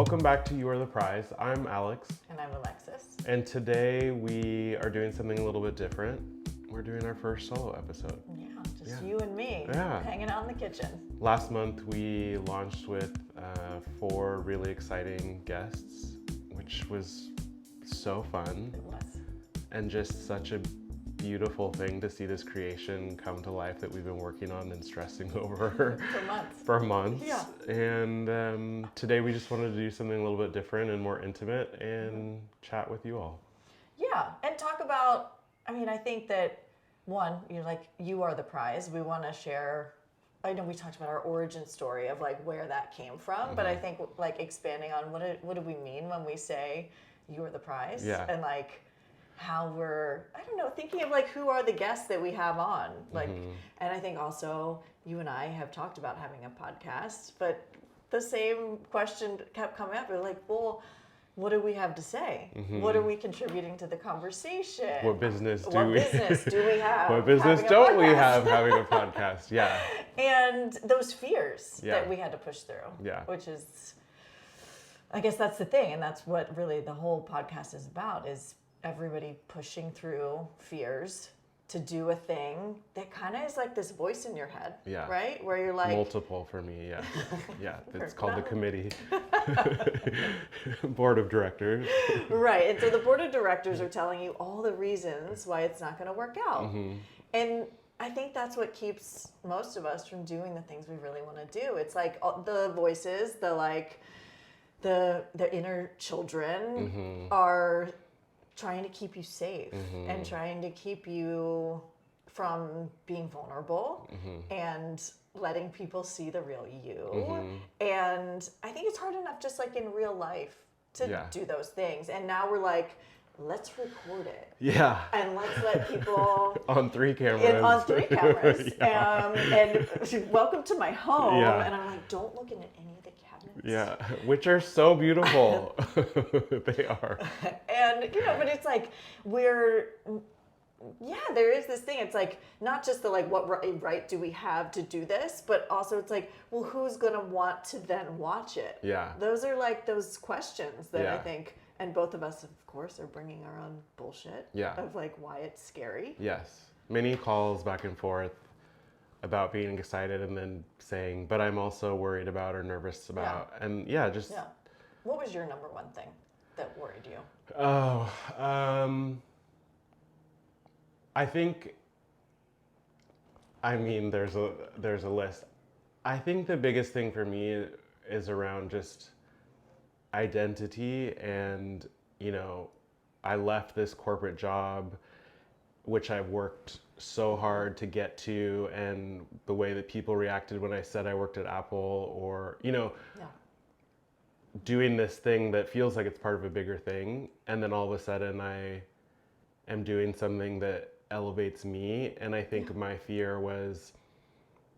Welcome back to You Are the Prize. I'm Alex. And I'm Alexis. And today we are doing something a little bit different. We're doing our first solo episode. Yeah, just you and me hanging out in the kitchen. Last month we launched with 4 really exciting guests, which was so fun. It was. And just such a beautiful thing to see this creation come to life that we've been working on and stressing over for months. Yeah. And today we just wanted to do something a little bit different and more intimate and chat with you all. Yeah, and talk about, I think that one, you are the prize. We want to share, I know we talked about our origin story of where that came from, but I think expanding on what do we mean when we say you are the prize? Yeah. And how we're, thinking of who are the guests that we have on. And I think also you and I have talked about having a podcast, but the same question kept coming up. We're well, what do we have to say? What are we contributing to the conversation? What business do we have? What business don't we have having a podcast? Yeah. And those fears that we had to push through. Yeah. Which is, I guess that's the thing. And that's what really the whole podcast is about, is everybody pushing through fears to do a thing that kind of is this voice in your head, right? Where you're multiple for me, yeah. Yeah, it's called the committee. Board of directors. Right, and so the board of directors are telling you all the reasons why it's not going to work out. And I think that's what keeps most of us from doing the things we really want to do. It's the voices, the inner children are trying to keep you safe and trying to keep you from being vulnerable and letting people see the real you. And I think it's hard enough just in real life to do those things. And now we're let's record it. Yeah. And let's let people on 3 cameras. On 3 cameras. And welcome to my home. Yeah. And I'm don't look into any of the cabinets. Yeah, which are so beautiful. They are. And but it's there is this thing. It's not just the what right do we have to do this, but also it's well, who's gonna want to then watch it? Yeah. Those are those questions that I think, and both of us, of course, are bringing our own bullshit. Yeah. Of why it's scary. Yes. Many calls back and forth about being excited and then saying, but I'm also worried about or nervous about. Yeah. And just. Yeah. What was your number one thing that worried you? I think, there's a list. I think the biggest thing for me is around just identity. And, I left this corporate job, which I've worked so hard to get to, and the way that people reacted when I said I worked at Apple, or, doing this thing that feels like it's part of a bigger thing. And then all of a sudden I am doing something that elevates me. And I think my fear was,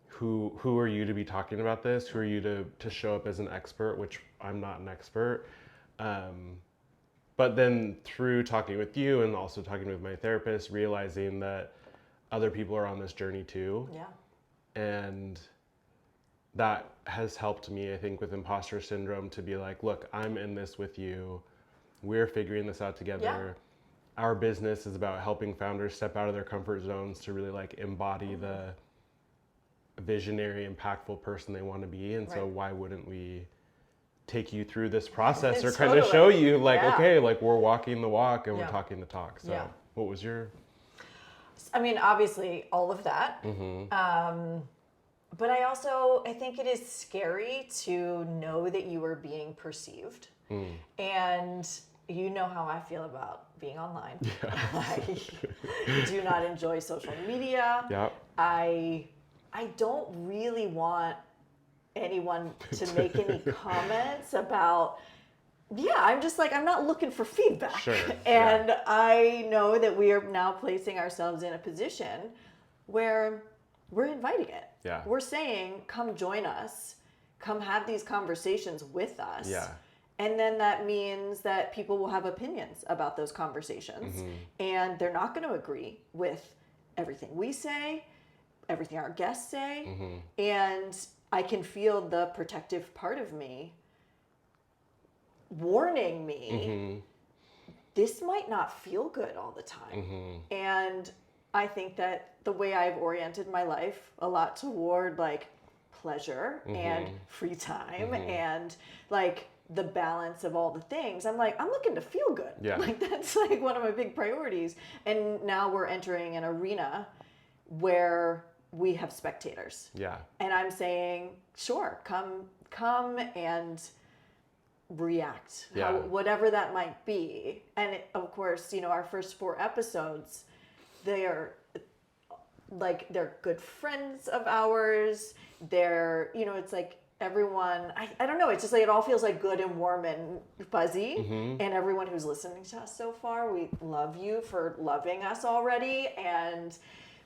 who are you to be talking about this? Who are you to show up as an expert, which I'm not an expert. But then through talking with you and also talking with my therapist, realizing that other people are on this journey too. Yeah. And that has helped me, I think, with imposter syndrome to be look, I'm in this with you. We're figuring this out together. Yeah. Our business is about helping founders step out of their comfort zones to really embody the visionary, impactful person they want to be. And so why wouldn't we take you through this process or kind of show you okay, we're walking the walk and we're talking the talk. So what was your... obviously all of that. But I think it is scary to know that you are being perceived. And you know how I feel about being online. Yeah. I do not enjoy social media. Yep. I don't really want anyone to make any comments about, I'm just I'm not looking for feedback. Sure. And I know that we are now placing ourselves in a position where we're inviting it. Yeah. We're saying, come join us, come have these conversations with us. Yeah. And then that means that people will have opinions about those conversations. And they're not going to agree with everything we say, everything our guests say. And I can feel the protective part of me warning me, this might not feel good all the time. And I think that the way I've oriented my life a lot toward like pleasure and free time and like the balance of all the things, I'm like, I'm looking to feel good. Yeah. Like that's like one of my big priorities. And now we're entering an arena where we have spectators. Yeah. And I'm saying, sure, come and react, whatever that might be. And of course, you know, our first 4 episodes, they are like, they're good friends of ours. They're, you know, it's like everyone, I don't know, it's just like it all feels like good and warm and fuzzy. And everyone who's listening to us so far, we love you for loving us already.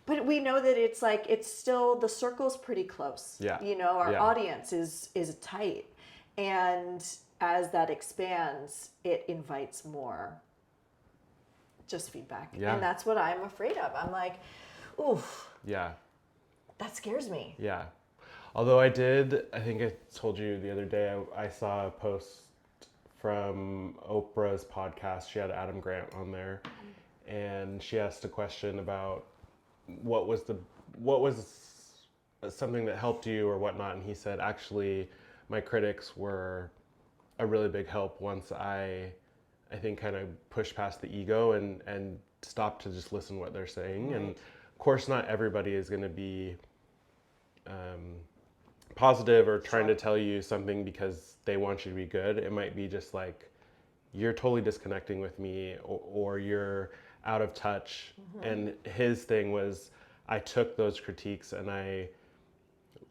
But we know that it's like, it's still, the circle's pretty close. Yeah. You know, our audience is tight. And as that expands, it invites more just feedback. Yeah. And that's what I'm afraid of. I'm like, oof. Yeah. That scares me. Yeah. Although I think I told you the other day, I saw a post from Oprah's podcast. She had Adam Grant on there, and she asked a question about what was something that helped you or whatnot, and he said, actually, my critics were a really big help once I think kind of pushed past the ego and stopped to just listen to what they're saying. And of course, not everybody is going to be positive or trying to tell you something because they want you to be good. It might be just like, you're totally disconnecting with me, or you're out of touch. And his thing was, I took those critiques and I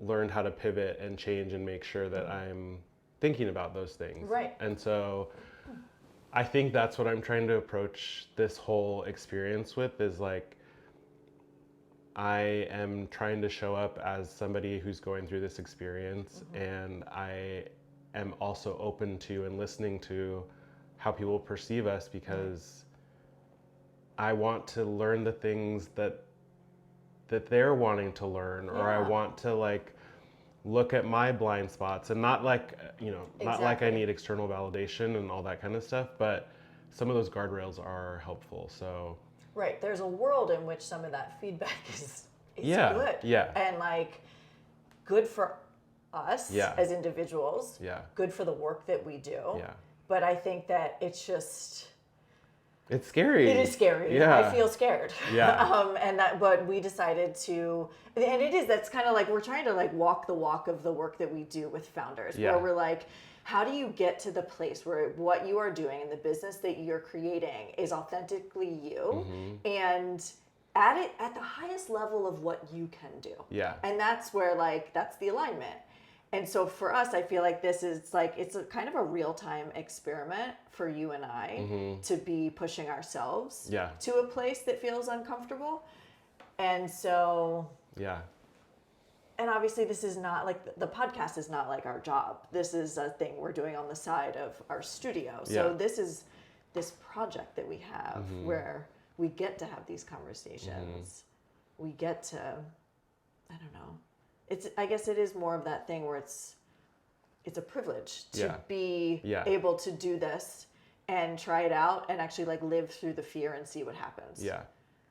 learned how to pivot and change and make sure that I'm thinking about those things. Right. And so I think that's what I'm trying to approach this whole experience with, is like, I am trying to show up as somebody who's going through this experience, and I am also open to and listening to how people perceive us, because I want to learn the things that they're wanting to learn, or I want to like look at my blind spots, and not like, you know, not like I need external validation and all that kind of stuff, but some of those guardrails are helpful. So right, there's a world in which some of that feedback is good. Yeah. And like good for us as individuals. Yeah. Good for the work that we do. Yeah. But I think that it's scary. It is scary. Yeah. I feel scared. Yeah. But we decided to, and that's kind of like, we're trying to like walk the walk of the work that we do with founders, where we're like, how do you get to the place where what you are doing and the business that you're creating is authentically you, and at the highest level of what you can do. Yeah. And that's where like, that's the alignment. And so for us, I feel like this is like, it's a kind of a real-time experiment for you and I to be pushing ourselves to a place that feels uncomfortable. And so, and obviously this is not like, the podcast is not like our job. This is a thing we're doing on the side of our studio. So this is this project that we have where we get to have these conversations. We get to, I don't know. I guess it is more of that thing where it's a privilege to be able to do this and try it out and actually like live through the fear and see what happens. Yeah.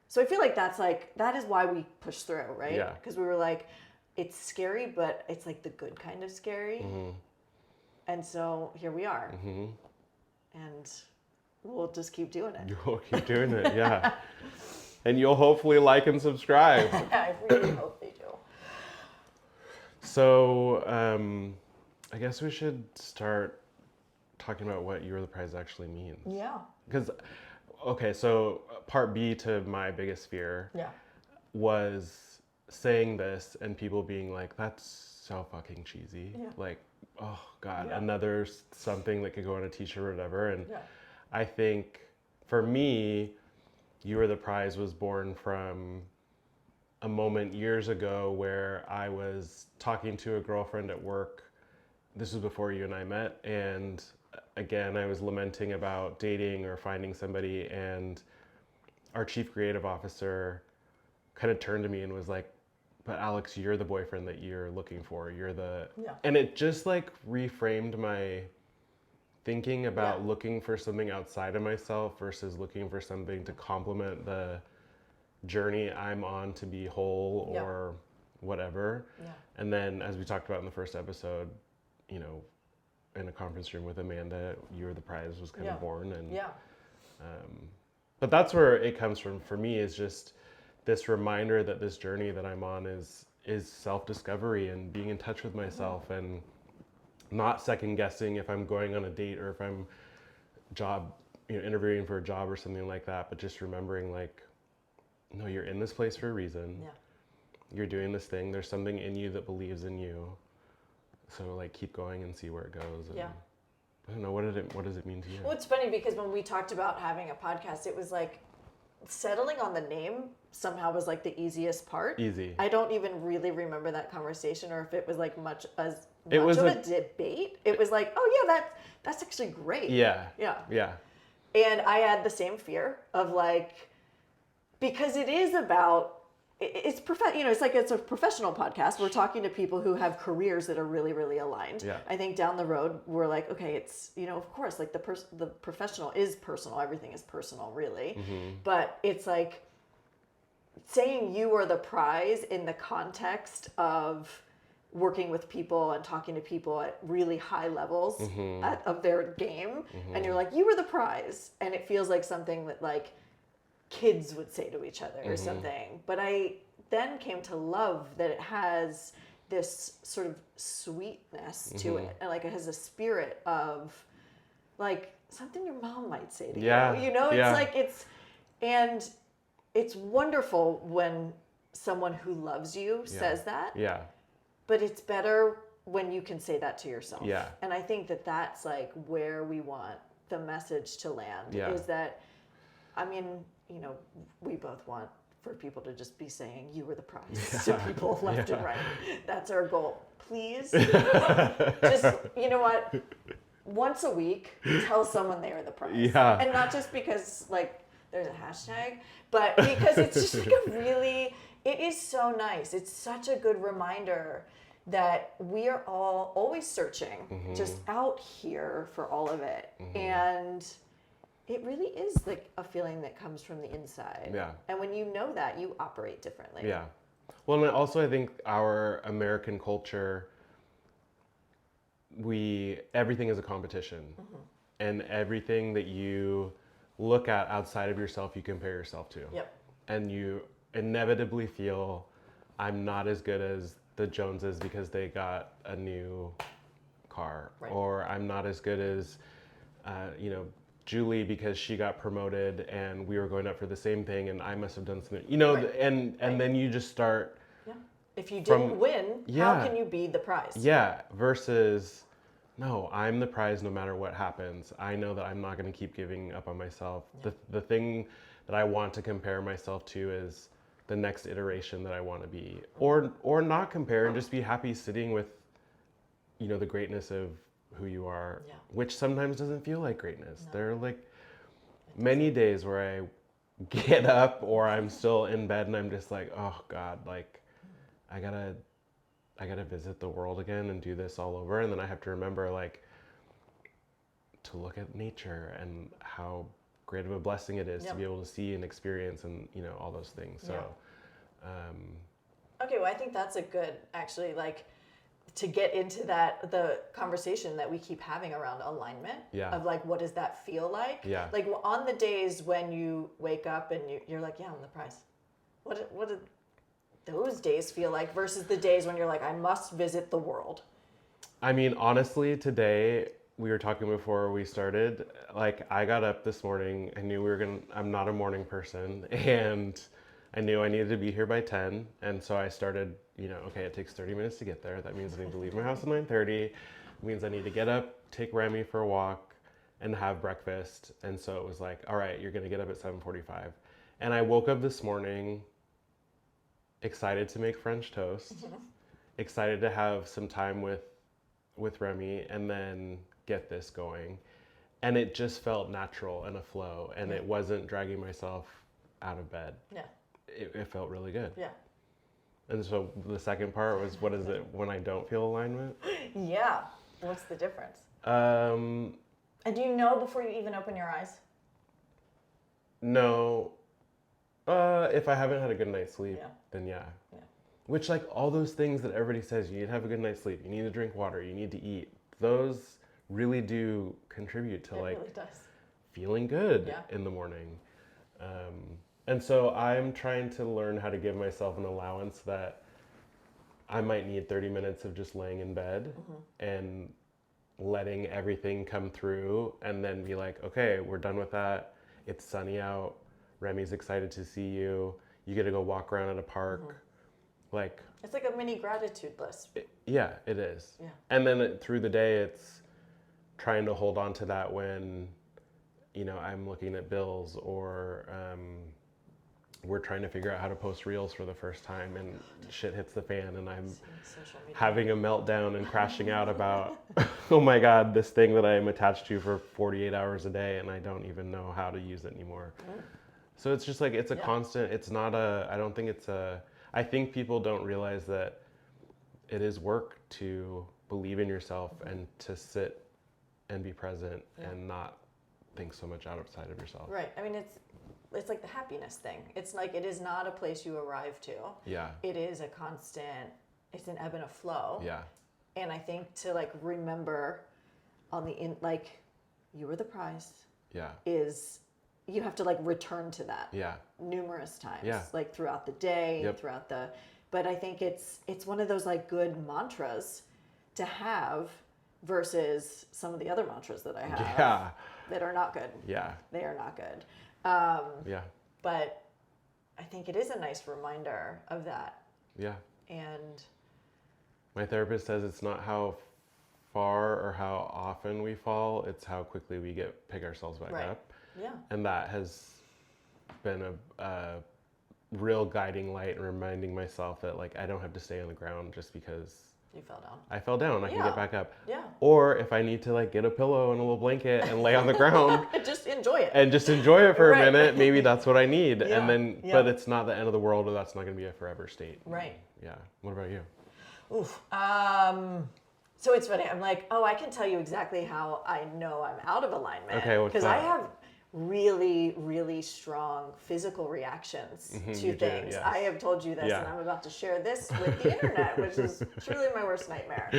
So I feel like that is why we push through, right? Yeah. Because we were like, it's scary, but it's like the good kind of scary. And so here we are. And we'll just keep doing it. You'll keep doing it, yeah. And you'll hopefully like and subscribe. I really hope they do. So, I guess we should start talking about what You're the Prize actually means. Yeah. Because, okay, so part B to my biggest fear was saying this and people being like, that's so fucking cheesy. Yeah. Like, oh God, another something that could go on a t-shirt or whatever. And I think for me, You Are the Prize was born from a moment years ago where I was talking to a girlfriend at work. This was before you and I met. And again, I was lamenting about dating or finding somebody. And our chief creative officer kind of turned to me and was like, but Alex, you're the boyfriend that you're looking for. You're the, and it just like reframed my thinking about looking for something outside of myself versus looking for something to complement the journey I'm on to be whole or whatever. Yeah. And then, as we talked about in the first episode, you know, in a conference room with Amanda, You Are the Prize was kind of born. And but that's where it comes from for me, is just this reminder that this journey that I'm on is self-discovery and being in touch with myself and not second guessing if I'm going on a date or if I'm interviewing for a job or something like that, but just remembering, like, no, you're in this place for a reason. Yeah. You're doing this thing. There's something in you that believes in you. So, like, keep going and see where it goes. And I don't know, what does it mean to you? Well, it's funny because when we talked about having a podcast, it was like settling on the name somehow was like the easiest part. Easy. I don't even really remember that conversation, or if it was like much of a debate. It was like, oh yeah, that's actually great. Yeah. And I had the same fear of, like, because it is about, it's it's a professional podcast. We're talking to people who have careers that are really, really aligned. Yeah. I think down the road we're like, okay, it's, of course, like the professional is personal. Everything is personal, really. Mm-hmm. But it's like saying you are the prize in the context of working with people and talking to people at really high levels of their game, and you're like, you were the prize, and it feels like something that, like, kids would say to each other or something. But I then came to love that it has this sort of sweetness to it, and like it has a spirit of, like, something your mom might say to you. It's like and it's wonderful when someone who loves you says that. Yeah. But it's better when you can say that to yourself. Yeah. And I think that that's, like, where we want the message to land, is that, I mean, we both want for people to just be saying you were the prize to people left and right. That's our goal. Please, just, you know what? Once a week, tell someone they are the prize. Yeah. And not just because, like, there's a hashtag, but because it's just like it is so nice. It's such a good reminder that we are all always searching, just out here for all of it. And it really is like a feeling that comes from the inside. Yeah. And when you know that, you operate differently. Yeah. Well, and also I think our American culture, everything is a competition. And everything that you look at outside of yourself, you compare yourself to. Yep. And you inevitably feel, I'm not as good as the Joneses because they got a new car. Right. Or I'm not as good as, Julie because she got promoted and we were going up for the same thing and I must have done something, and then you just start. Yeah. If you didn't win, how can you be the prize? Yeah. Versus, no, I'm the prize no matter what happens. I know that I'm not going to keep giving up on myself. Yeah. The thing that I want to compare myself to is the next iteration that I want to be, or not compare and just be happy sitting with, the greatness of who you are, which sometimes doesn't feel like greatness. No. There are, like, many days where I get up or I'm still in bed and I'm just like, oh God, like, I gotta visit the world again and do this all over. And then I have to remember, like, to look at nature and how great of a blessing it is to be able to see and experience and, all those things. So, okay, well, I think that's a good, actually, like, to get into the conversation that we keep having around alignment of, like, what does that feel like? Yeah. Like, on the days when you wake up and you're like, yeah, I'm the prize. What did those days feel like versus the days when you're like, I must visit the world? I mean, honestly, today, we were talking before we started, like, I got up this morning, I knew I'm not a morning person, and I knew I needed to be here by 10, and so I started, okay, it takes 30 minutes to get there. That means I need to leave my house at 9:30. It means I need to get up, take Remy for a walk, and have breakfast. And so it was like, all right, you're going to get up at 7:45. And I woke up this morning excited to make French toast, excited to have some time with Remy, and then get this going. And it just felt natural and a flow, and it wasn't dragging myself out of bed. Yeah. It felt really good. Yeah. And so the second part was, what is it when I don't feel alignment? Yeah. What's the difference? And do you know before you even open your eyes? No. If I haven't had a good night's sleep, then yeah. Which, like, all those things that everybody says, you need to have a good night's sleep, you need to drink water, you need to eat, those really do contribute to, like, really does. Feeling good in the morning. And so I'm trying to learn how to give myself an allowance that I might need 30 minutes of just laying in bed and letting everything come through, and then be like, okay, we're done with that. It's sunny out. Remy's excited to see you. You get to go walk around at a park. Like, it's like a mini gratitude list. It is. Yeah. And then through the day, it's trying to hold on to that when, you know, I'm looking at bills, or we're trying to figure out how to post reels for the first time, and shit hits the fan, and I'm having a meltdown and crashing out about, oh my God, this thing that I'm attached to for 48 hours a day, and I don't even know how to use it anymore. So it's just like, it's a constant, it's not I think people don't realize that it is work to believe in yourself and to sit and be present and not think so much outside of yourself. Right. I mean, it's like the happiness thing. It's like, it is not a place you arrive to. Yeah. It is a constant, it's an ebb and a flow. Yeah. And I think to, like, remember like, you were the prize. Yeah. Is you have to, like, return to that. Yeah. Numerous times. Yeah. Like, throughout the day, but I think it's one of those, like, good mantras to have versus some of the other mantras that I have that are not good. Yeah. They are not good. But I think it is a nice reminder of that. Yeah. And my therapist says it's not how far or how often we fall, it's how quickly we pick ourselves back up. Yeah. And that has been a real guiding light, and reminding myself that, like, I don't have to stay on the ground just because you fell down. I fell down. I can get back up. Yeah. Or if I need to, like, get a pillow and a little blanket and lay on the ground. Just enjoy it. And just enjoy it for a minute. Maybe that's what I need. Yeah. And then, but it's not the end of the world, or that's not going to be a forever state. Right. Yeah. What about you? Oof. So it's funny. I'm like, I can tell you exactly how I know I'm out of alignment. Okay, what's that? Because I have really, really strong physical reactions to things. Yes. I have told you this, and I'm about to share this with the internet, which is truly my worst nightmare.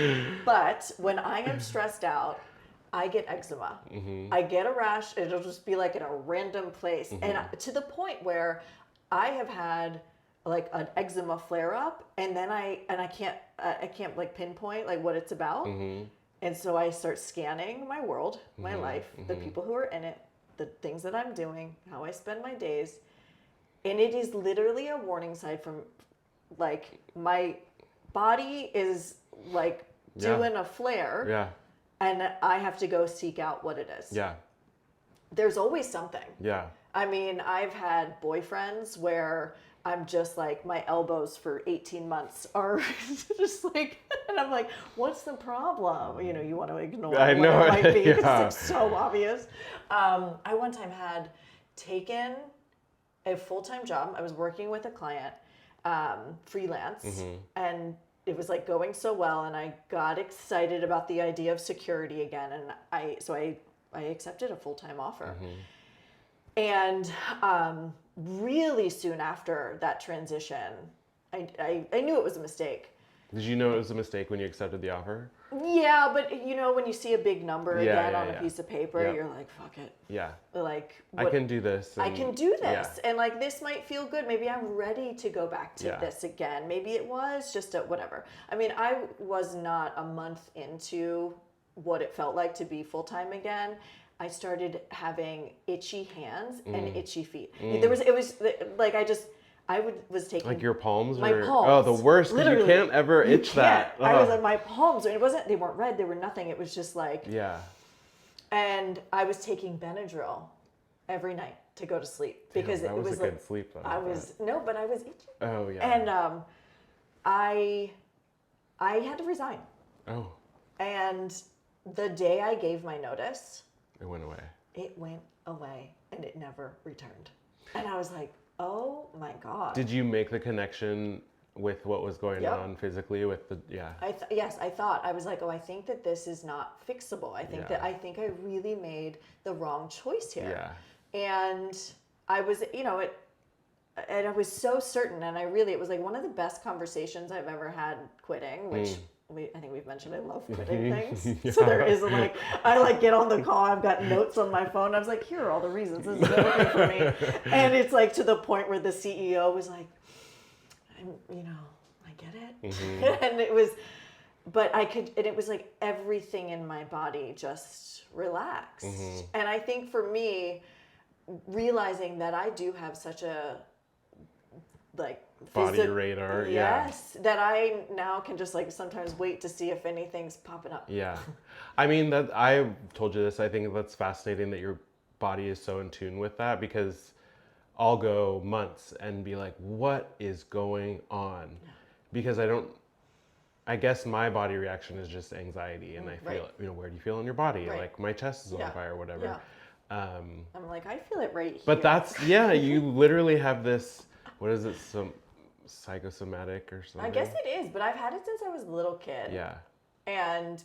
But when I am stressed out, I get eczema. I get a rash. It'll just be, like, in a random place, and to the point where I have had, like, an eczema flare up, and then I can't like pinpoint, like, what it's about. And so I start scanning my world, my life, the people who are in it, the things that I'm doing, how I spend my days. And it is literally a warning sign from, like, my body is, like, doing a flare. Yeah. And I have to go seek out what it is. Yeah. There's always something. Yeah. I mean, I've had boyfriends where I'm just like, my elbows for 18 months are just like, and I'm like, what's the problem? You know, you want to ignore what it might be because it's so obvious. I one time had taken a full-time job. I was working with a client, freelance, and it was, like, going so well, and I got excited about the idea of security again, and I accepted a full-time offer. And really soon after that transition, I knew it was a mistake. Did you know it was a mistake when you accepted the offer? Yeah, but, you know, when you see a big number again on a piece of paper, you're like, fuck it. Yeah. Like, I can do this. I can do this. And, like, this might feel good. Maybe I'm ready to go back to this again. Maybe it was just whatever. I mean, I was not a month into what it felt like to be full-time again. I started having itchy hands and itchy feet. It was like, I was taking, like, your palms, my palms. Oh, the worst. Literally, you can't ever itch that. I was like, my palms. They weren't red. They were nothing. It was just like, And I was taking Benadryl every night to go to sleep because that it was a good sleep. Though, but I was itchy. Oh yeah. And I had to resign. Oh. And the day I gave my notice, it went away. It went away, and it never returned. And I was like, oh my God. Did you make the connection with what was going on physically with the, I was like, oh, I think that this is not fixable. I think I really made the wrong choice here. And I was, and I was so certain, and it was like one of the best conversations I've ever had quitting, which I think we've mentioned I love quitting things. So there is I get on the call, I've got notes on my phone. I was like, here are all the reasons this is okay for me. And it's like to the point where the CEO was like, I get it. And it was, and it was like everything in my body just relaxed. And I think for me, realizing that I do have such a body radar, that I now can just sometimes wait to see if anything's popping up. I mean, that I told you this, I think that's fascinating that your body is so in tune with that, because I'll go months and be like, what is going on? Because I guess my body reaction is just anxiety, and I feel where do you feel in your body? Like my chest is on fire or whatever. I'm like, I feel it right here. But that's, you literally have this, what is it, some psychosomatic or something? I guess it is, but I've had it since I was a little kid.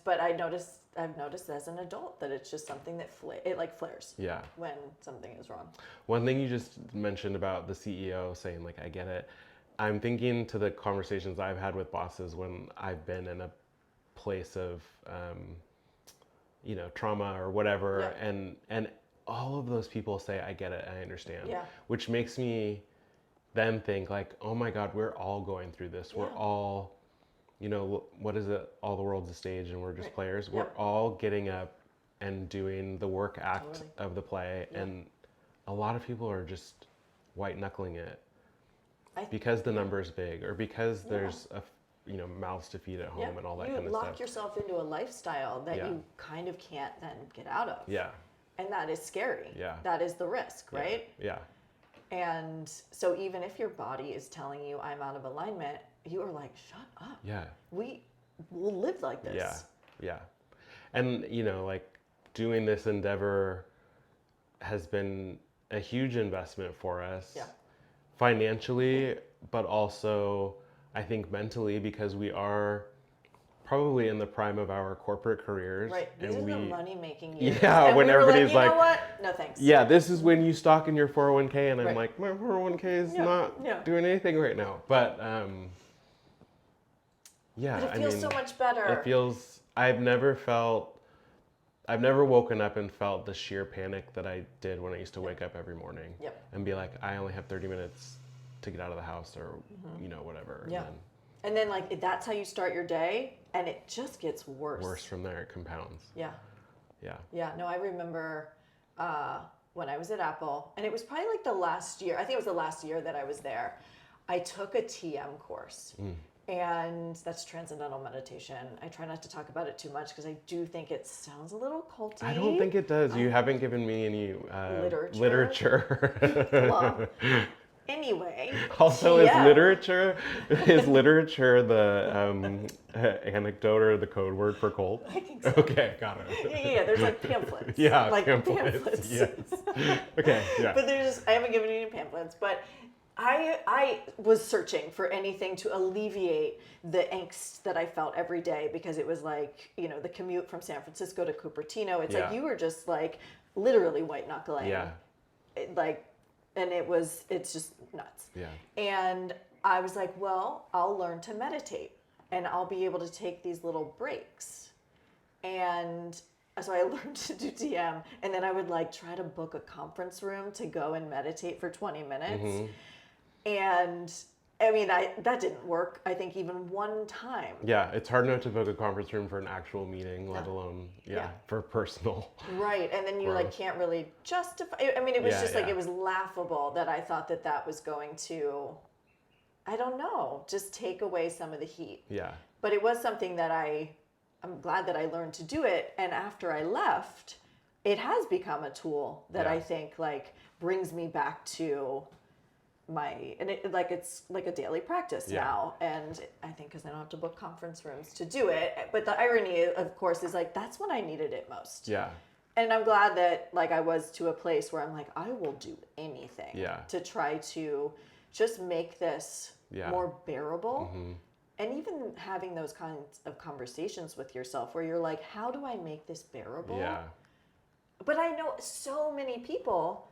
But I've noticed as an adult that it's just something that flares when something is wrong. One thing you just mentioned about the CEO saying I get it, I'm thinking to the conversations I've had with bosses when I've been in a place of trauma or whatever, and all of those people say I get it, I understand, which makes me then think oh my God, we're all going through this. We're all, what is it? All the world's a stage and we're just players. We're all getting up and doing the work act of the play. And a lot of people are just white knuckling it because the number's big, or because there's mouths to feed at home and all that kind of stuff. You lock yourself into a lifestyle that you kind of can't then get out of. And that is scary. That is the risk, right? And so even if your body is telling you I'm out of alignment, you are like, shut up. We will live like this. And doing this endeavor has been a huge investment for us. Financially, but also I think mentally, because we are probably in the prime of our corporate careers. These are the money-making years. When everybody's you know what? No thanks. This is when you stock in your 401k, and I'm like, my 401k is not doing anything right now. But but it feels so much better. It feels, I've never woken up and felt the sheer panic that I did when I used to wake up every morning and be like, I only have 30 minutes to get out of the house, or whatever. And then that's how you start your day, and it just gets worse. Worse from there, it compounds. No, I remember when I was at Apple, and it was probably the last year, I think it was the last year that I was there, I took a TM course. And that's Transcendental Meditation. I try not to talk about it too much because I do think it sounds a little culty. I don't think it does. You haven't given me any literature. Well, anyway. Also, is literature the anecdote or the code word for cult? I think so. Okay, got it. There's pamphlets. Pamphlets. Yes. Okay, But I haven't given you any pamphlets, but I was searching for anything to alleviate the angst that I felt every day, because it was the commute from San Francisco to Cupertino. It's you were just literally white knuckling. And it's just nuts. And I was like, well, I'll learn to meditate, and I'll be able to take these little breaks. And so I learned to do TM, and then I would try to book a conference room to go and meditate for 20 minutes. And I mean, that didn't work, I think, even one time. It's hard enough to book a conference room for an actual meeting, let alone, for personal. Right, and then you can't really justify. I mean, it was just it was laughable that I thought that was going to, I don't know, just take away some of the heat. But it was something that I'm glad that I learned to do it, and after I left, it has become a tool that I think brings me back to it's like a daily practice now, and I think because I don't have to book conference rooms to do it. But the irony, of course, is that's when I needed it most. And I'm glad that I was to a place where I'm I will do anything to try to just make this more bearable. And even having those kinds of conversations with yourself where you're like, how do I make this bearable? Yeah. But I know so many people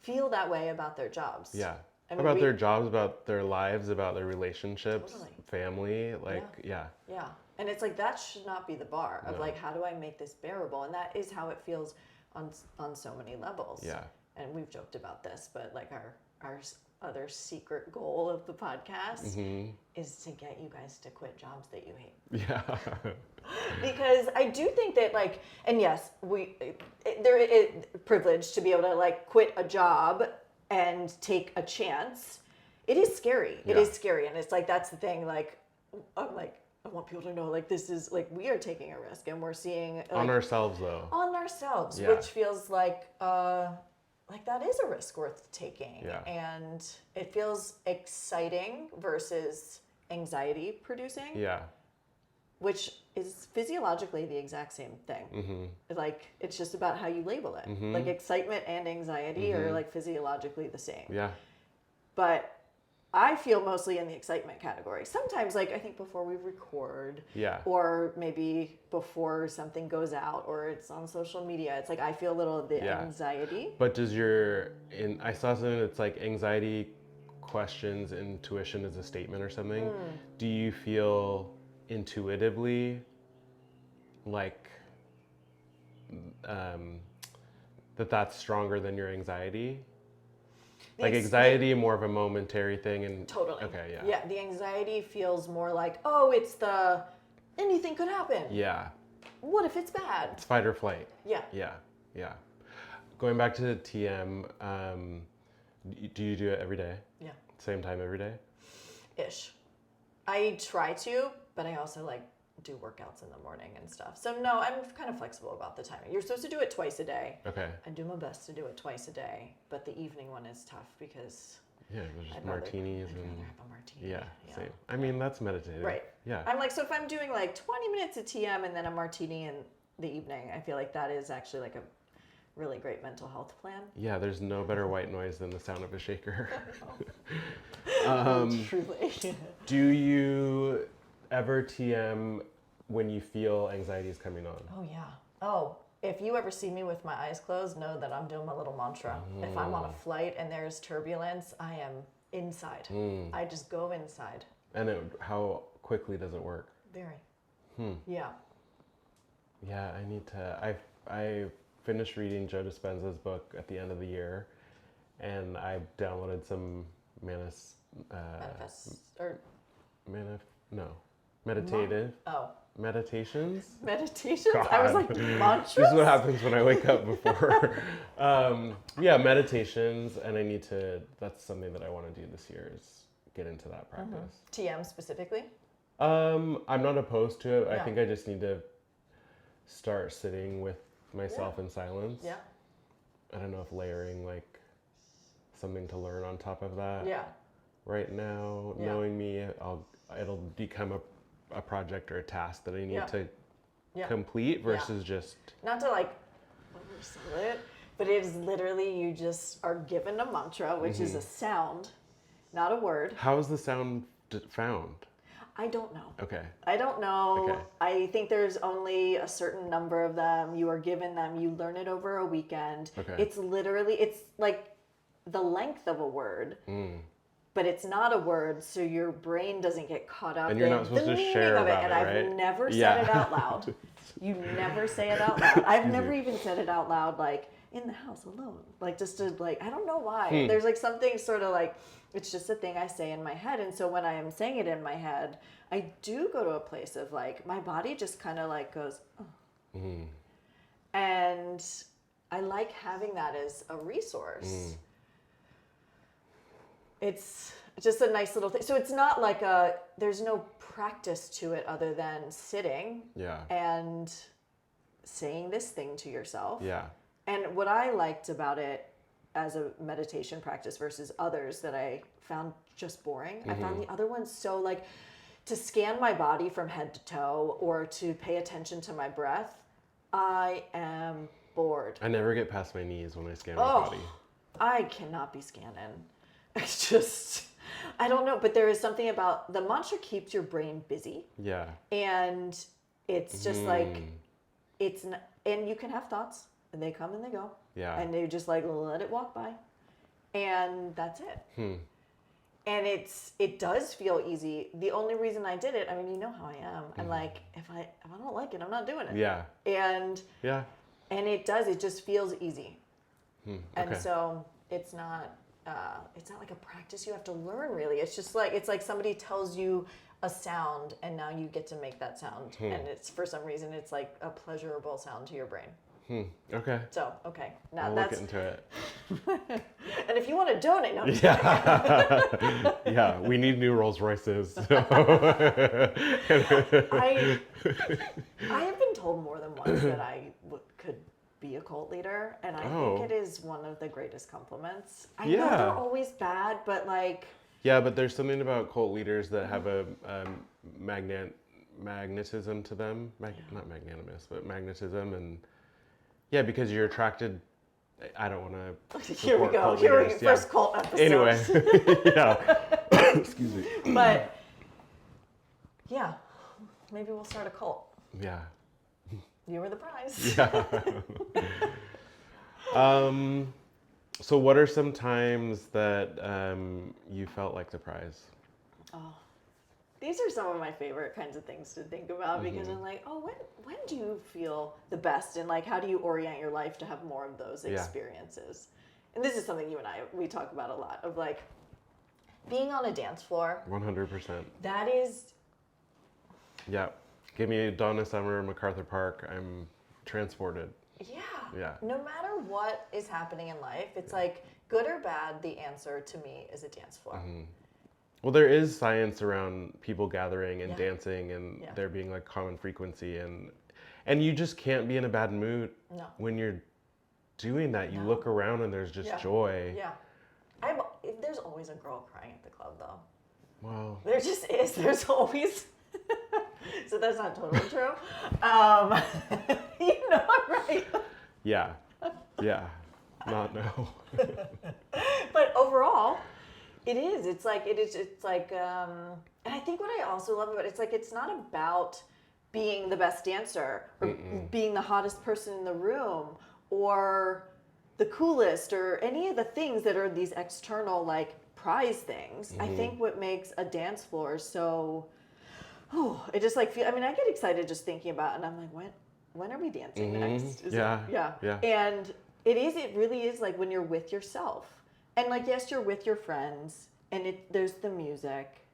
feel that way about their jobs. Yeah. I mean, about their jobs, about their lives, about their relationships, family, yeah. And it's like, that should not be the bar of like, how do I make this bearable? And that is how it feels on so many levels. Yeah. And we've joked about this, but like our other secret goal of the podcast is to get you guys to quit jobs that you hate. Yeah. Because I do think that like, and yes, there is privilege to be able to like quit a job and take a chance. It is scary. It is scary. And it's like, that's the thing. Like, I'm like, I want people to know, like, this is like, we are taking a risk and we're seeing like, on ourselves though. On ourselves, which feels like that is a risk worth taking. Yeah. And it feels exciting versus anxiety producing. Yeah. Which is physiologically the exact same thing. Like, it's just about how you label it. Like, excitement and anxiety are like physiologically the same. Yeah. But I feel mostly in the excitement category. Sometimes, like, I think before we record, or maybe before something goes out, or it's on social media, it's like I feel a little of the anxiety. But I saw something that's like anxiety questions intuition is a statement or something. Do you feel intuitively like that's stronger than your anxiety? Like anxiety more of a momentary thing and totally. Okay, yeah. Yeah, the anxiety feels more like, oh, it's the anything could happen. Yeah. What if it's bad? It's fight or flight. Yeah. Yeah. Yeah. Going back to TM, do you do it every day? Yeah. Same time every day? Ish. I try to, but I also like do workouts in the morning and stuff. So no, I'm kind of flexible about the timing. You're supposed to do it twice a day. Okay. I do my best to do it twice a day, but the evening one is tough because there's just martinis I'd rather have a martini. Yeah, same. I mean, that's meditative. Right. Yeah. I'm like, so if I'm doing like 20 minutes of TM and then a martini in the evening, I feel like that is actually like a really great mental health plan. Yeah, there's no better white noise than the sound of a shaker. Truly. Do you ever TM when you feel anxiety is coming on? Oh, yeah. Oh, if you ever see me with my eyes closed, know that I'm doing my little mantra. If I'm on a flight and there's turbulence, I am inside. I just go inside. And how quickly does it work? Very. Yeah. Yeah, I need to. I finished reading Joe Dispenza's book at the end of the year, and I downloaded some meditative. Meditations? Meditations? God. I was like, mantras? This is what happens when I wake up before. Meditations, and that's something that I want to do this year is get into that practice. TM specifically? I'm not opposed to it. Yeah. I think I just need to start sitting with myself in silence. Yeah. I don't know if layering like something to learn on top of that. Yeah. Right now, knowing me, it'll become a project or a task that I need to complete versus just... Not to like oversell it, but it is literally you just are given a mantra, which is a sound, not a word. How is the sound found? I don't know. Okay. I don't know. Okay. I think there's only a certain number of them. You are given them. You learn it over a weekend. Okay. It's like the length of a word. But it's not a word, so your brain doesn't get caught up in the meaning of it. And I've never said it out loud. You never say it out loud. I've never even said it out loud, like, in the house alone. Like, just to, like, I don't know why. There's, like, something sort of, like, it's just a thing I say in my head. And so when I am saying it in my head, I do go to a place of, like, my body just kind of, like, goes, oh. And I like having that as a resource. It's just a nice little thing. So it's not like there's no practice to it other than sitting and saying this thing to yourself. Yeah. And what I liked about it as a meditation practice versus others that I found just boring, I found the other ones so like to scan my body from head to toe or to pay attention to my breath, I am bored. I never get past my knees when I scan my body. I cannot be scanning. It's just, I don't know, but there is something about the mantra keeps your brain busy. Yeah. And it's just like, and you can have thoughts and they come and they go. Yeah. And you just like let it walk by. And that's it. And it does feel easy. The only reason I did it, I mean, you know how I am. I'm like, if I don't like it, I'm not doing it. Yeah. And it just feels easy. Okay. And so it's not like a practice you have to learn really. It's just like, it's like somebody tells you a sound and now you get to make that sound. And it's, for some reason, it's like a pleasurable sound to your brain. Okay. So, okay. Now I'll that's... look into it. And if you want to donate... No, yeah, we need new Rolls Royces. So. I have been told more than once that I could be a cult leader, and I think it is one of the greatest compliments. I know they're always bad, but like... Yeah, but there's something about cult leaders that have a magnetism to them. Not magnanimous, but magnetism. And yeah, because you're attracted... I don't want to... Here we go. Here we go. First cult episode. Anyway, yeah. Excuse me. But yeah, maybe we'll start a cult. Yeah. You were the prize. Yeah. So what are some times that you felt like the prize? Oh, these are some of my favorite kinds of things to think about because I'm like, oh, when do you feel the best, and like how do you orient your life to have more of those experiences? And this is something you and we talk about a lot, of like being on a dance floor. 100%. That is... Yeah. Give me Donna Summer, MacArthur Park. I'm transported. Yeah. No matter what is happening in life, it's like good or bad, the answer to me is a dance floor. Well, there is science around people gathering and dancing and there being like common frequency, and you just can't be in a bad mood when you're doing that. You look around and there's just joy. Yeah. There's always a girl crying at the club though. Wow. There just is. There's always... So that's not totally true. You know I'm right. Yeah. Not no. But overall, it is. It's like, and I think what I also love about it, it's like, it's not about being the best dancer or being the hottest person in the room or the coolest or any of the things that are these external like prize things. I think what makes a dance floor so... it just like I get excited just thinking about it, and I'm like, when are we dancing next? Yeah. And it really is like when you're with yourself, and like, yes, you're with your friends, and there's the music,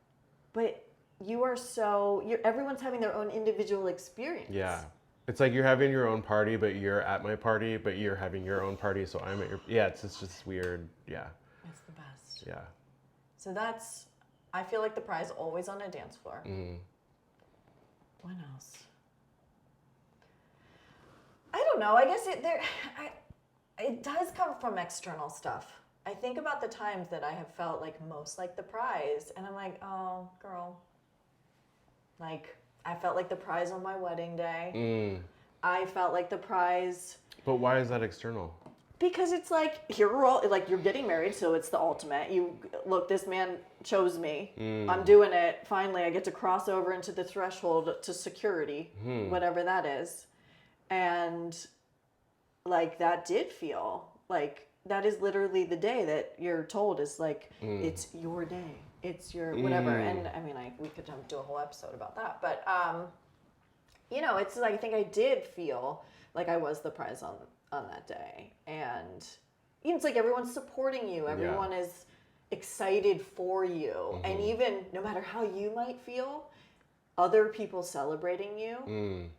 but everyone's having their own individual experience. Yeah. It's like you're having your own party, but you're at my party, but you're having your own party, so I'm at your... Yeah, it's just weird. Yeah. It's the best. Yeah. So I feel like the prize always on a dance floor. What else? I don't know. I guess it does come from external stuff. I think about the times that I have felt like most like the prize, and I'm like, oh, girl. Like, I felt like the prize on my wedding day. I felt like the prize. But why is that external? Because it's like, you're getting married, so it's the ultimate. Look, this man chose me. I'm doing it. Finally, I get to cross over into the threshold to security, whatever that is. And like, that did feel like, that is literally the day that you're told is like, it's your day. It's your whatever. And I mean, we could do a whole episode about that. But, it's like, I think I did feel like I was the prize on that day, and it's like everyone's supporting you, everyone is excited for you, and even no matter how you might feel, other people celebrating you,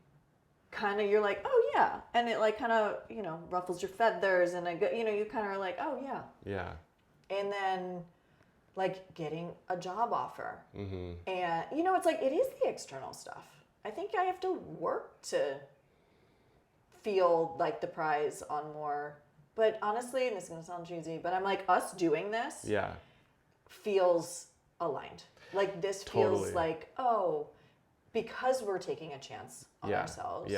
kind of, you're like, oh yeah, and it like kind of ruffles your feathers, and you kind of are like, oh yeah, and then like getting a job offer, and it's like, it is the external stuff. I think I have to work to feel like the prize on more, but honestly, and this is gonna sound cheesy, but I'm like, us doing this feels aligned. Like, this feels like, oh, because we're taking a chance on ourselves,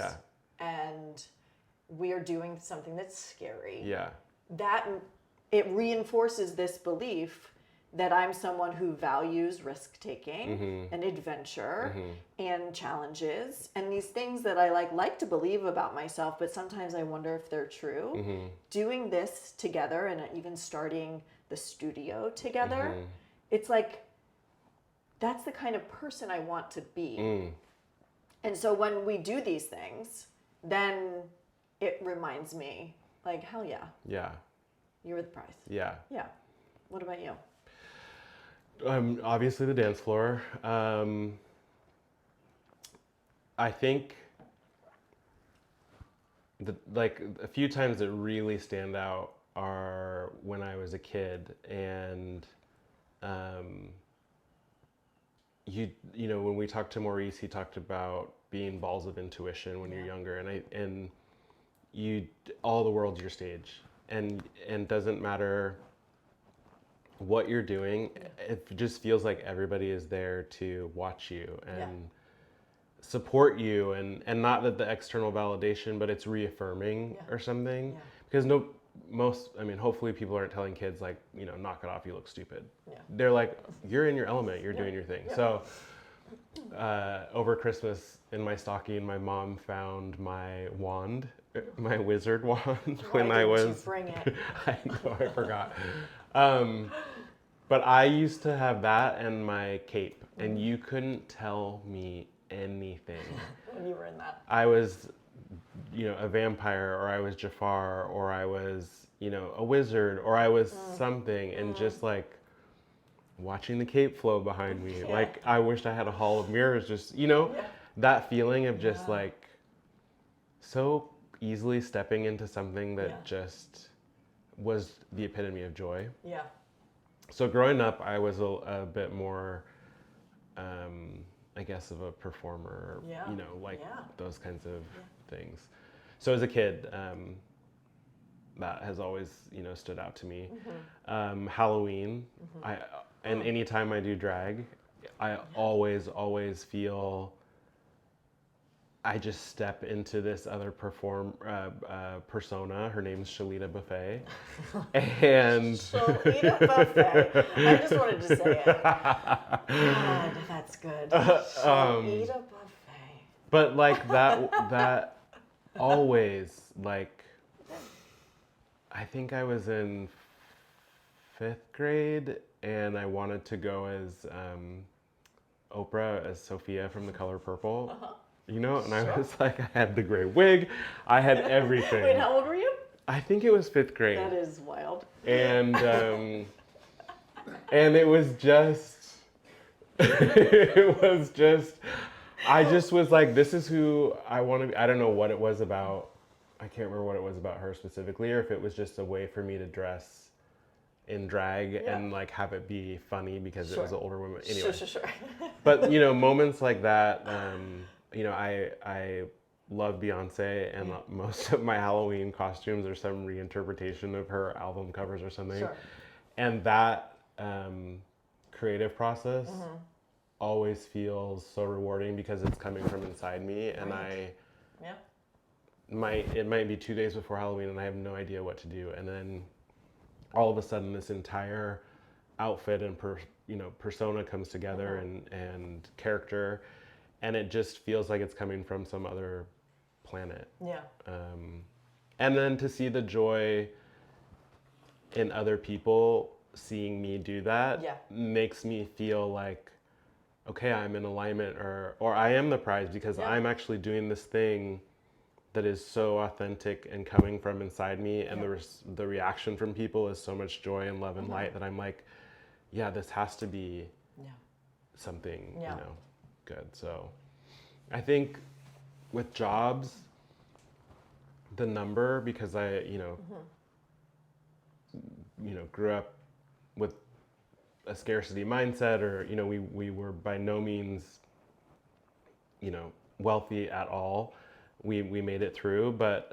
and we are doing something that's scary, that it reinforces this belief that I'm someone who values risk taking and adventure and challenges and these things that I like to believe about myself, but sometimes I wonder if they're true. Doing this together and even starting the studio together, it's like, that's the kind of person I want to be. And so when we do these things, then it reminds me, like, hell yeah. Yeah. You're the prize. Yeah. Yeah. What about you? Obviously the dance floor. I think like a few times that really stand out are when I was a kid, and you know, when we talked to Maurice, he talked about being balls of intuition when you're younger, and all the world's your stage, and doesn't matter what you're doing, it just feels like everybody is there to watch you and support you, and not that the external validation, but it's reaffirming or something. Because hopefully people aren't telling kids like, you know, knock it off, you look stupid. They're like, you're in your element, you're doing your thing. So over Christmas in my stocking, my mom found my wand, my wizard wand. When I was, you bring it? I know, I forgot. But I used to have that and my cape, and you couldn't tell me anything. When you were in that. I was, you know, a vampire, or I was Jafar, or I was, you know, a wizard, or I was something, and just like watching the cape flow behind me. Like, I wished I had a hall of mirrors, just, you know, that feeling of just like so easily stepping into something that just was the epitome of joy. Yeah. So growing up, I was a bit more, I guess, of a performer, you know, like those kinds of things. So as a kid, that has always, you know, stood out to me. Halloween, and anytime I do drag, I always feel I just step into this other persona. Her name's Shalita Buffet. And Shalita Buffet. I just wanted to say it. God, that's good. Shalita Buffet. But like that always, like, I think I was in 5th grade and I wanted to go as Oprah, as Sophia from The Color Purple. You know, and I was like, I had the gray wig, I had everything. Wait, how old were you? I think it was 5th grade. That is wild. And and it was just, I just was like, this is who I want to be. I don't know what it was about. I can't remember what it was about her specifically, or if it was just a way for me to dress in drag and like have it be funny because it was an older woman. Anyway. Sure. But, you know, moments like that, you know, I love Beyonce, and most of my Halloween costumes are some reinterpretation of her album covers or something. Sure. And that creative process always feels so rewarding because it's coming from inside me, and it might be 2 days before Halloween and I have no idea what to do, and then all of a sudden this entire outfit and persona comes together, and character, and it just feels like it's coming from some other planet. And then to see the joy in other people seeing me do that makes me feel like, okay, I'm in alignment, or I am the prize, because I'm actually doing this thing that is so authentic and coming from inside me, and the reaction from people is so much joy and love and light that I'm like, yeah, this has to be something, you know, good. So I think with jobs, the number, because I, you know, grew up with a scarcity mindset, or, you know, we were by no means, you know, wealthy at all. We made it through, but,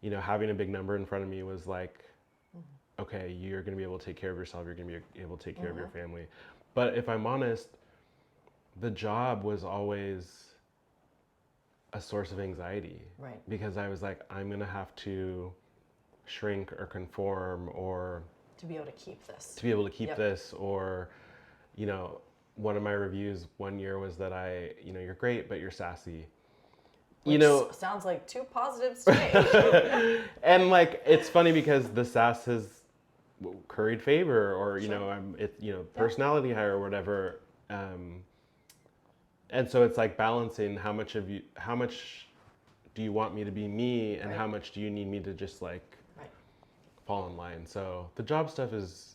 you know, having a big number in front of me was like, okay, you're going to be able to take care of yourself. You're going to be able to take care of your family. But if I'm honest, the job was always a source of anxiety. Because I was like, I'm going to have to shrink or conform or To be able to keep this. To be able to keep this, or, you know, one of my reviews one year was that you're great, but you're sassy. Which sounds like two positives to me. And like, it's funny because the sass has curried favor, or, personality hire or whatever. And so it's like balancing how much do you want me to be me, and how much do you need me to just like fall in line. So the job stuff is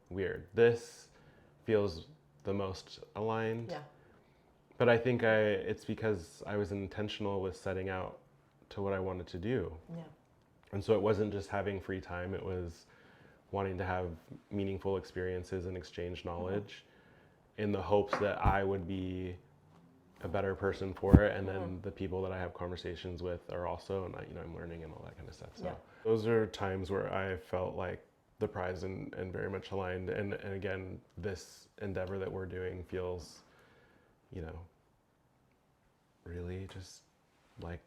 weird. This feels the most aligned. Yeah. But I think it's because I was intentional with setting out to what I wanted to do. Yeah. And so it wasn't just having free time, it was wanting to have meaningful experiences and exchange knowledge in the hopes that I would be a better person for it, and then the people that I have conversations with are also, and I'm learning and all that kind of stuff. So those are times where I felt like the prize and very much aligned. And again, this endeavor that we're doing feels, really just like,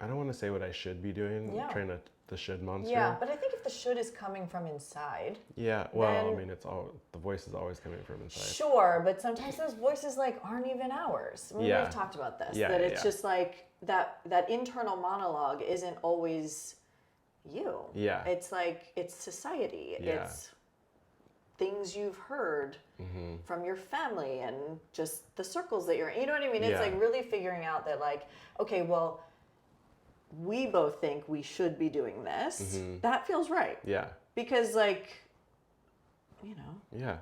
I don't want to say what I should be doing, trying to, the should monster. Yeah, but I think if the should is coming from inside. Yeah, well, I mean, the voice is always coming from inside. Sure, but sometimes those voices like aren't even ours. I mean, we've talked about this, that it's just like that internal monologue isn't always you. Yeah. It's like, it's society. Yeah. It's things you've heard from your family and just the circles that you're in. You know what I mean? It's like really figuring out that like, okay, well, we both think we should be doing this. That feels right. Yeah. Because like, Yeah.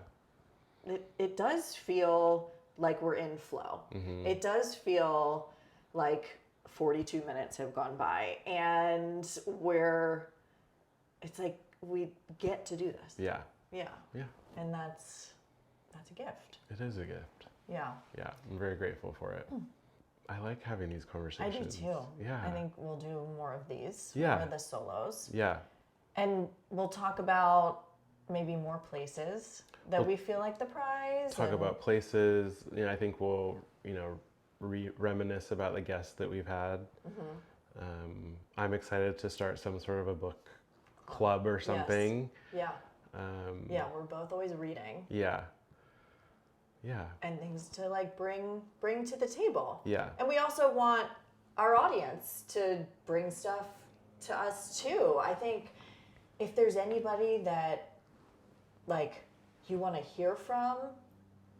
It does feel like we're in flow. It does feel like 42 minutes have gone by, and it's like we get to do this. Yeah. Yeah. Yeah. And that's a gift. It is a gift. Yeah. Yeah. I'm very grateful for it. I like having these conversations. I do too. Yeah. I think we'll do more of these. Yeah. More of the solos. Yeah. And we'll talk about maybe more places that we feel like the prize. Talk about places. I think we'll, reminisce about the guests that we've had. I'm excited to start some sort of a book club or something. Yes. Yeah. Yeah, we're both always reading. Yeah. Yeah. And things to like bring to the table. Yeah. And we also want our audience to bring stuff to us too. I think if there's anybody that like you want to hear from,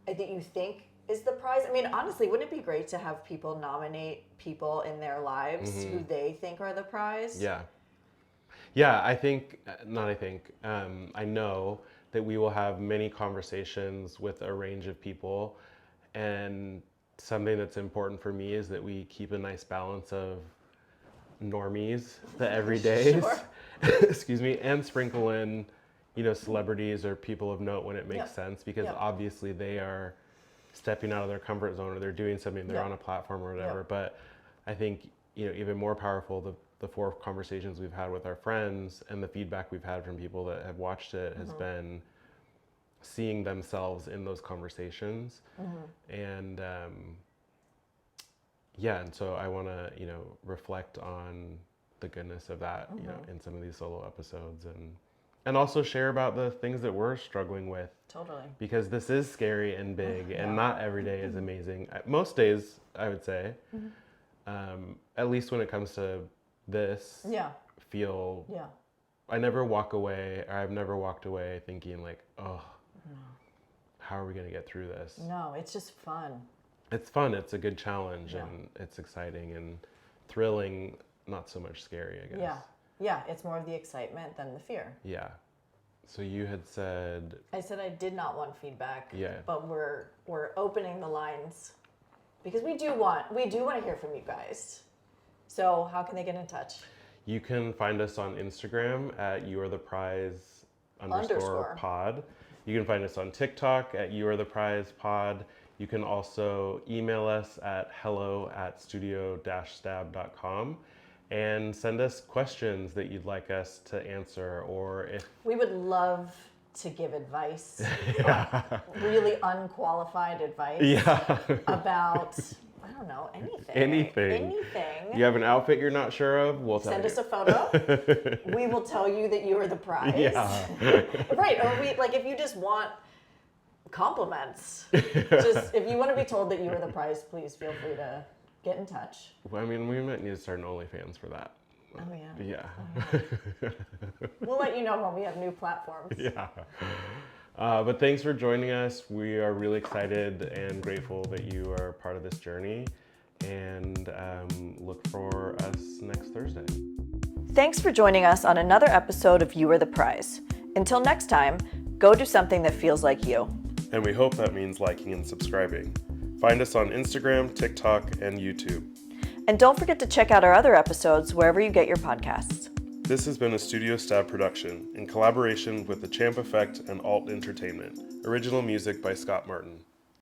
that you think is the prize. I mean, honestly, wouldn't it be great to have people nominate people in their lives who they think are the prize? Yeah. Yeah, I know that we will have many conversations with a range of people, and something that's important for me is that we keep a nice balance of normies, the everydays, excuse me, and sprinkle in, celebrities or people of note when it makes sense, because obviously they are stepping out of their comfort zone, or they're doing something, they're on a platform or whatever. But I think, even more powerful, the 4 conversations we've had with our friends and the feedback we've had from people that have watched it has been seeing themselves in those conversations. And and so I want to, reflect on the goodness of that, in some of these solo episodes, and also share about the things that we're struggling with. Totally. Because this is scary and big, and not every day is amazing. Most days, I would say, at least when it comes to this, feel. Yeah. I've never walked away thinking like, oh, how are we going to get through this? No, it's just fun. It's fun. It's a good challenge, and it's exciting and thrilling. Not so much scary, I guess. Yeah. Yeah, it's more of the excitement than the fear. Yeah. So you had said... I said I did not want feedback. Yeah. But we're opening the lines because we do want to hear from you guys. So how can they get in touch? You can find us on Instagram at youaretheprize _ pod. You can find us on TikTok at youaretheprize_pod. You can also email us at hello@studio-stab.com. And send us questions that you'd like us to answer, or if... We would love to give advice, really unqualified advice about, I don't know, anything. You have an outfit you're not sure of? We'll tell Send you. us a photo. We will tell you that you are the prize. Yeah. Right. Or if you just want compliments, if you want to be told that you are the prize, please feel free to get in touch. Well, I mean, we might need to start an OnlyFans for that. Oh, yeah. Yeah. Oh, yeah. We'll let you know when we have new platforms. Yeah. But thanks for joining us. We are really excited and grateful that you are part of this journey, and look for us next Thursday. Thanks for joining us on another episode of You Are the Prize. Until next time, go do something that feels like you. And we hope that means liking and subscribing. Find us on Instagram, TikTok, and YouTube. And don't forget to check out our other episodes wherever you get your podcasts. This has been a Studio Stab production in collaboration with the Champ Effect and Alt Entertainment. Original music by Scott Martin.